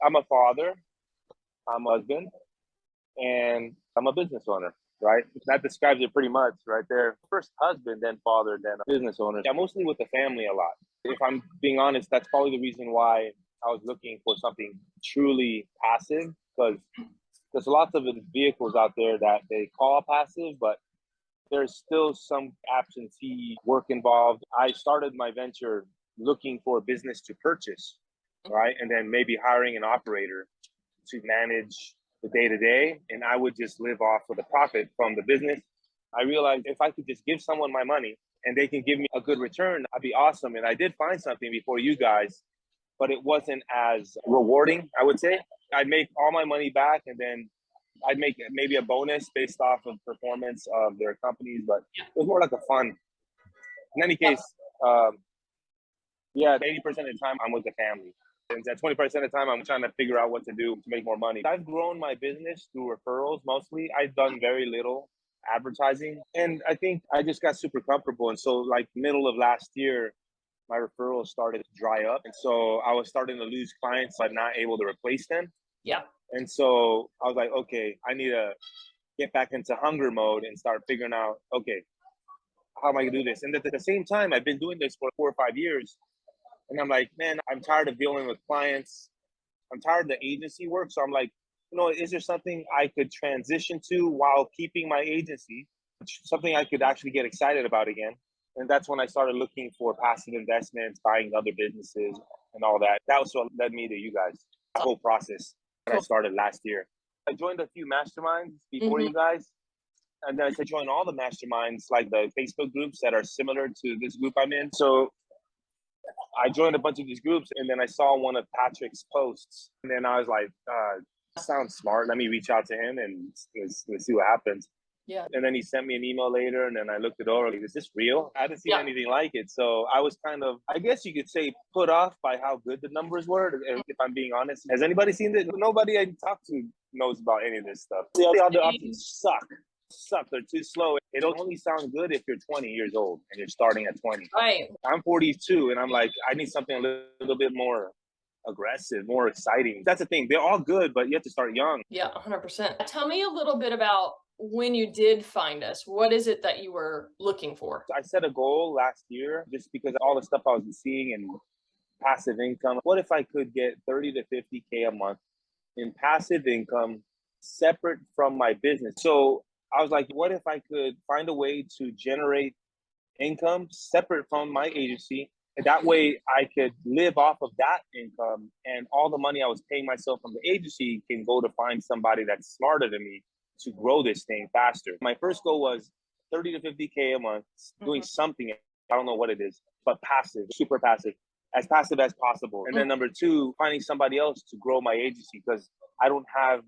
I'm a father, I'm a husband, and I'm a business owner, right? That describes it pretty much right there. First husband, then father, then a business owner. Yeah, mostly with the family a lot. If I'm being honest, that's probably the reason why I was looking for something truly passive, because there's lots of vehicles out there that they call passive, but there's still some absentee work involved. I started my venture looking for a business to purchase, right? And then maybe hiring an operator to manage the day to day. And I would just live off of the profit from the business. I realized if I could just give someone my money and they can give me a good return, I'd be awesome. And I did find something before you guys, but it wasn't as rewarding, I would say. I'd make all my money back and then I'd make maybe a bonus based off of performance of their companies, but it was more like a fun. In any case, yeah, 80% of the time I'm with the family. And that 20% of the time I'm trying to figure out what to do to make more money. I've grown my business through referrals mostly. I've done very little advertising. And I think I just got super comfortable. And so like middle of last year, my referrals started to dry up. And so I was starting to lose clients, but not able to replace them. Yeah. And so I was like, okay, I need to get back into hunger mode and start figuring out, okay, how am I gonna do this? And at the same time, I've been doing this for 4 or 5 years. And I'm like, man, I'm tired of dealing with clients. I'm tired of the agency work. So I'm like, is there something I could transition to while keeping my agency? Something I could actually get excited about again. And that's when I started looking for passive investments, buying other businesses and all that. That was what led me to you guys, the whole process that I started last year. I joined a few masterminds before you guys. And then I joined all the masterminds, like the Facebook groups that are similar to this group I'm in. So I joined a bunch of these groups and then I saw one of Patrick's posts. And then I was like, sounds smart. Let me reach out to him and let's see what happens. Yeah. And then he sent me an email later and then I looked it over. Like, is this real? I hadn't seen anything like it. So I was kind of, I guess you could say, put off by how good the numbers were. If I'm being honest, has anybody seen this? Nobody I talk to knows about any of this stuff. The other options suck. They're too slow. It only sounds good if you're 20 years old and you're starting at 20. Right. I'm 42 and I'm like, I need something a little bit more aggressive, more exciting. That's the thing. They're all good, but you have to start young. Yeah, 100%. Tell me a little bit about when you did find us. What is it that you were looking for? I set a goal last year just because of all the stuff I was seeing and passive income. What if I could get 30 to 50K a month in passive income separate from my business? So I was like, what if I could find a way to generate income separate from my agency? And that way I could live off of that income and all the money I was paying myself from the agency can go to find somebody that's smarter than me to grow this thing faster. My first goal was 30 to 50K a month, doing something. I don't know what it is, but passive, super passive as possible. And then number two, finding somebody else to grow my agency because I don't have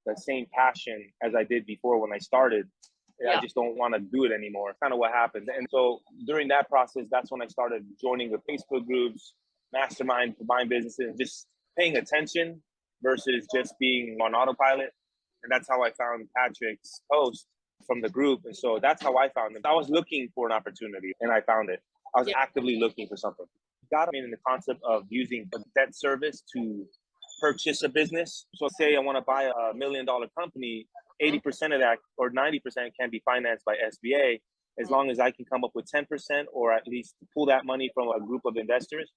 the same passion as I did before when I started. I just don't want to do it anymore. Kind of what happened. And so during that process, that's when I started joining the Facebook groups, mastermind for buying businesses, just paying attention versus just being on autopilot. And that's how I found Patrick's post from the group. And so that's how I found it. I was looking for an opportunity and I found it. I was actively looking for something. Got me in the concept of using a debt service to purchase a business. So say I want to buy $1 million company, 80% of that or 90% can be financed by SBA as long as I can come up with 10% or at least pull that money from a group of investors.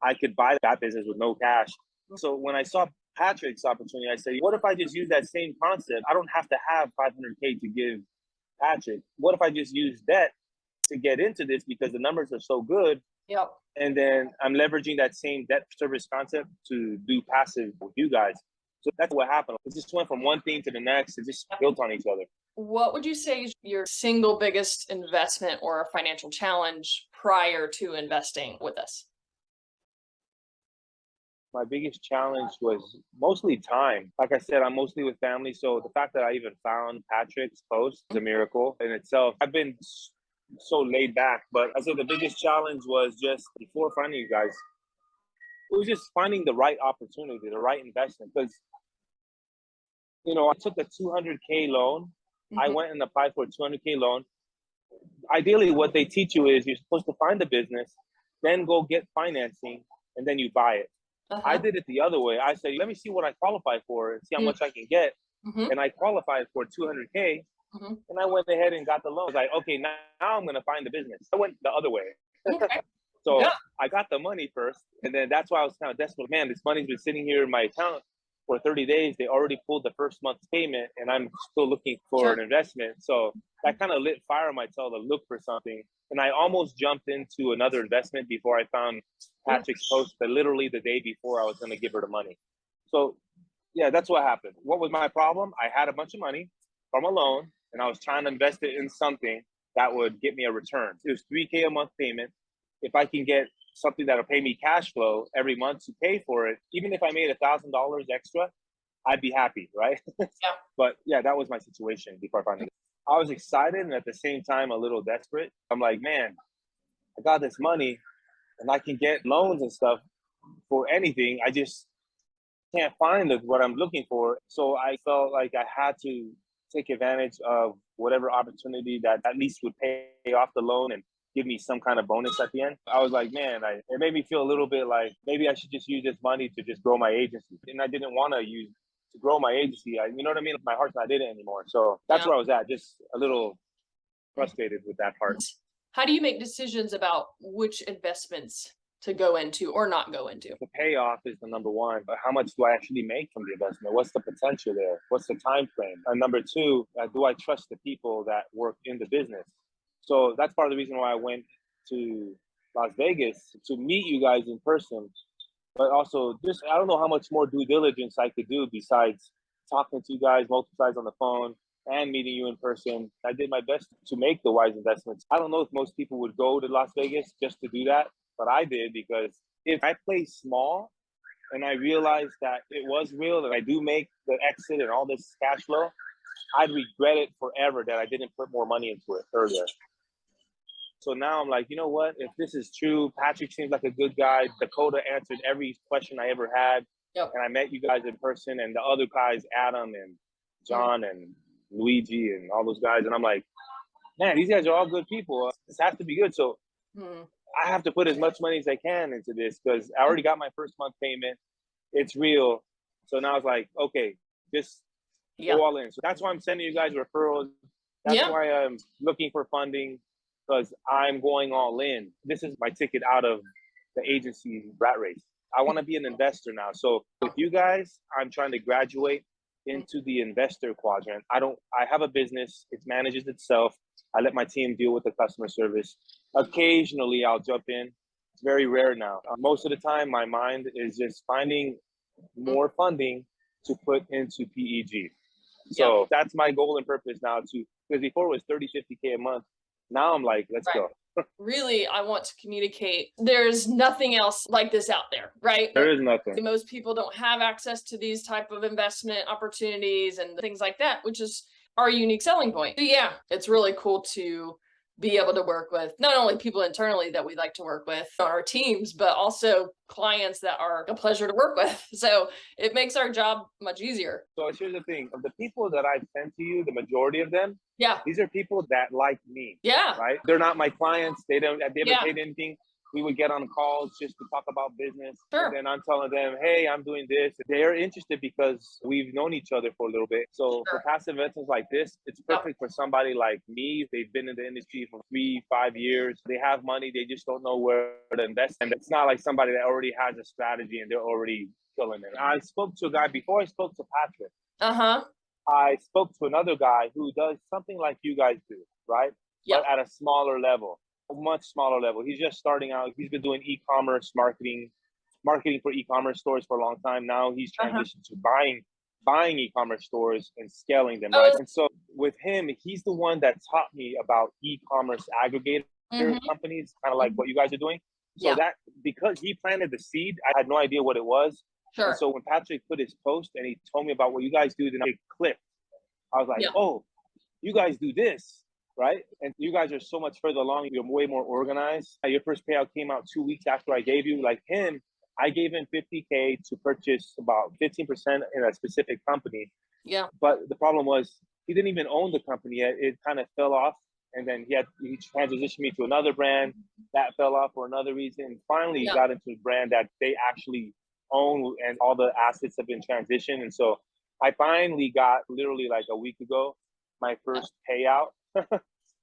I could buy that business with no cash. So when I saw Patrick's opportunity, I said, what if I just use that same concept? I don't have to have 500K to give Patrick. What if I just use debt to get into this because the numbers are so good? Yep. And then I'm leveraging that same debt service concept to do passive with you guys. So that's what happened. It just went from one thing to the next. It just built on each other. What would you say is your single biggest investment or financial challenge prior to investing with us? My biggest challenge was mostly time. Like I said, I'm mostly with family. So the fact that I even found Patrick's post is a miracle in itself. I've been so laid back, but I said the biggest challenge was just before finding you guys, it was just finding the right opportunity, the right investment. Because, I took a 200K loan. I went and applied for a 200K loan. Ideally, what they teach you is you're supposed to find the business, then go get financing, and then you buy it. I did it the other way. I said, let me see what I qualify for and see how much I can get. Mm-hmm. And I qualified for 200K. Mm-hmm. And I went ahead and got the loan. I was like, okay, now I'm going to find the business. I went the other way. Okay. So Yeah. I got the money first. And then that's why I was kind of desperate. Man, this money's been sitting here in my account for 30 days. They already pulled the first month's payment and I'm still looking for an investment. So that kind of lit fire in my tail to look for something. And I almost jumped into another investment before I found Patrick's post, but literally the day before I was going to give her the money. So yeah, that's what happened. What was my problem? I had a bunch of money from a loan and I was trying to invest it in something that would get me a return. It was 3K a month payment. If I can get something that'll pay me cash flow every month to pay for it, even if I made $1,000 extra, I'd be happy, right? Yeah. But yeah, that was my situation before I found it. I was excited and at the same time a little desperate. I'm like, man, I got this money and I can get loans and stuff for anything. I just can't find what I'm looking for. So I felt like I had to take advantage of whatever opportunity that at least would pay off the loan and give me some kind of bonus at the end. I was like, man, it made me feel a little bit like maybe I should just use this money to just grow my agency. And I didn't want to use to grow my agency. You know what I mean? My heart's not in it anymore. So that's where I was at, just a little frustrated with that part. How do you make decisions about which investments to go into or not go into? The payoff is the number one, but how much do I actually make from the investment? What's the potential there? What's the time frame? And number two, do I trust the people that work in the business? So that's part of the reason why I went to Las Vegas to meet you guys in person, but also just, I don't know how much more due diligence I could do besides talking to you guys multiple times on the phone and meeting you in person. I did my best to make the wise investments. I don't know if most people would go to Las Vegas just to do that, but I did, because if I play small and I realized that it was real, that I do make the exit and all this cash flow, I'd regret it forever that I didn't put more money into it earlier. So now I'm like, you know what? If this is true, Patrick seems like a good guy. Dakota answered every question I ever had. Yep. And I met you guys in person, and the other guys, Adam and John and Luigi and all those guys. And I'm like, man, these guys are all good people. This has to be good. So I have to put as much money as I can into this because I already got my first month payment. It's real. So now it's like, okay, just go all in. So that's why I'm sending you guys referrals. That's why I'm looking for funding, because I'm going all in. This is my ticket out of the agency rat race. I want to be an investor now. So with you guys, I'm trying to graduate into the investor quadrant. I have a business. It manages itself. I let my team deal with the customer service. Occasionally, I'll jump in. It's very rare now. Most of the time, my mind is just finding more funding to put into PEG. So that's my goal and purpose now, because before it was 30, 50K a month. Now I'm like, let's go. Really, I want to communicate. There's nothing else like this out there, right? There is nothing. Most people don't have access to these type of investment opportunities and things like that, which is our unique selling point. So yeah, it's really cool to be able to work with not only people internally that we like to work with on our teams, but also clients that are a pleasure to work with. So it makes our job much easier. So here's the thing. Of the people that I've sent to you, the majority of them, these are people that like me. Right? They're not my clients. They haven't paid anything. We would get on calls just to talk about business. And then I'm telling them, hey, I'm doing this. They're interested because we've known each other for a little bit. So for passive investments like this, it's perfect for somebody like me. They've been in the industry for 3-5 years. They have money. They just don't know where to invest. And it's not like somebody that already has a strategy and they're already killing it. I spoke to a guy before I spoke to Patrick. I spoke to another guy who does something like you guys do, right? But at a smaller level. A much smaller level. He's just starting out. He's been doing e-commerce marketing for e-commerce stores for a long time. Now he's transitioned to buying e-commerce stores and scaling them, right? And so with him, he's the one that taught me about e-commerce aggregator companies, kind of like what you guys are doing. So that, because he planted the seed, I had no idea what it was. And so when Patrick put his post and he told me about what you guys do, then it clicked. I was like, oh, you guys do this. Right? And you guys are so much further along. You're way more organized. Your first payout came out 2 weeks after I gave you. Like him, I gave him $50K to purchase about 15% in a specific company. But the problem was he didn't even own the company yet. It kind of fell off. And then he transitioned me to another brand that fell off for another reason. Finally, he got into a brand that they actually own, and all the assets have been transitioned. And so I finally got, literally like a week ago, my first payout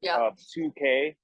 Yeah. of 2K.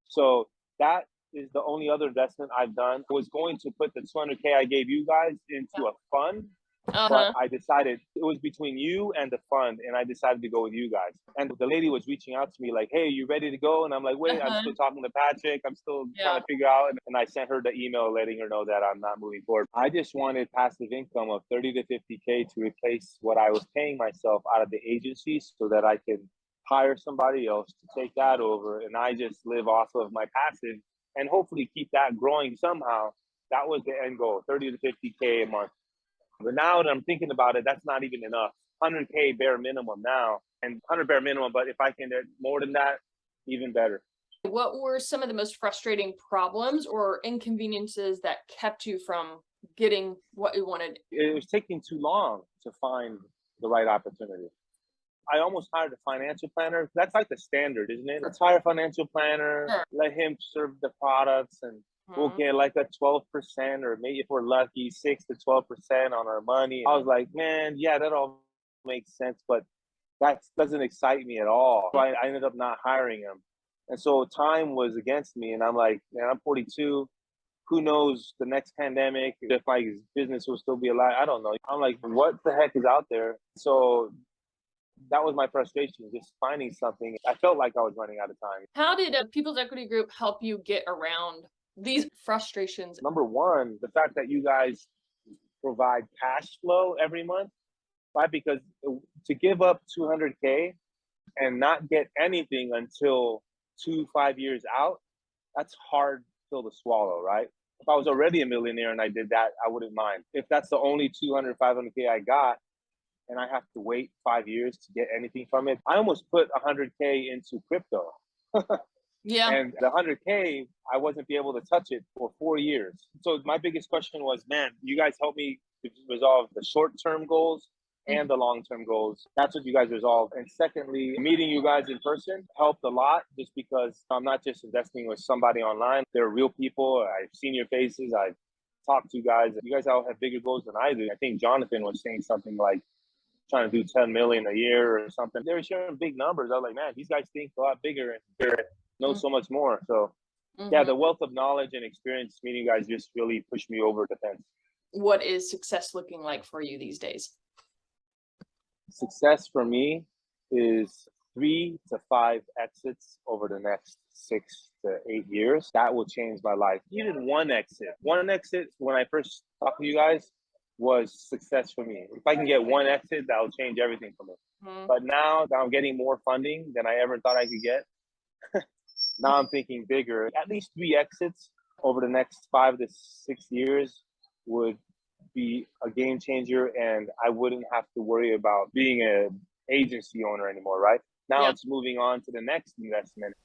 So that is the only other investment I've done. I was going to put the 200K I gave you guys into a fund, but Uh-huh. I decided it was between you and the fund, and I decided to go with you guys. And the lady was reaching out to me like, "Hey, you ready to go?" And I'm like, "Wait, I'm Uh-huh. still talking to Patrick. I'm still trying Yeah. to figure out." And I sent her the email letting her know that I'm not moving forward. I just wanted passive income of 30 to 50K to replace what I was paying myself out of the agency, so that I could hire somebody else to take that over, and I just live off of my passive and hopefully keep that growing somehow. That was the end goal, 30 to 50K a month. But now that I'm thinking about it, that's not even enough. 100K bare minimum now, and 100 bare minimum. But if I can get more than that, even better. What were some of the most frustrating problems or inconveniences that kept you from getting what you wanted? It was taking too long to find the right opportunity. I almost hired a financial planner. That's like the standard, isn't it? Let's hire a financial planner, Sure. let him serve the products, and we'll Mhm. get like a 12%, or maybe if we're lucky, 6 to 12% on our money. I was like, man, yeah, that all makes sense, but that doesn't excite me at all. So I ended up not hiring him. And so time was against me. And I'm like, man, I'm 42. Who knows the next pandemic, if my business will still be alive? I don't know. I'm like, what the heck is out there? So that was my frustration, just finding something. I felt like I was running out of time. How did a People's Equity Group help you get around these frustrations? Number one, the fact that you guys provide cash flow every month, right? Because to give up 200K and not get anything until 5 years out, that's hard pill to swallow, right? If I was already a millionaire and I did that, I wouldn't mind. If that's the only 200, 500K I got, and I have to wait 5 years to get anything from it, I almost put 100K into crypto. Yeah. And the 100K, I wasn't be able to touch it for 4 years. So my biggest question was, man, you guys help me to resolve the short-term goals and the long-term goals. That's what you guys resolve. And secondly, meeting you guys in person helped a lot, just because I'm not just investing with somebody online. They're real people. I've seen your faces. I've talked to you guys. You guys all have bigger goals than I do. I think Jonathan was saying something like trying to do 10 million a year or something. They were sharing big numbers. I was like, man, these guys think a lot bigger and know so much more. So yeah, Mhm. the wealth of knowledge and experience meeting you guys just really pushed me over the fence. What is success looking like for you these days? Success for me is 3 to 5 exits over the next 6 to 8 years. That will change my life. Even one exit. One exit when I first talked to you guys was success for me. If I can get one exit, that'll change everything for me. Mhm. But now that I'm getting more funding than I ever thought I could get, now I'm thinking bigger. At least 3 exits over the next 5 to 6 years would be a game changer, and I wouldn't have to worry about being an agency owner anymore, right? Now Yeah. it's moving on to the next investment.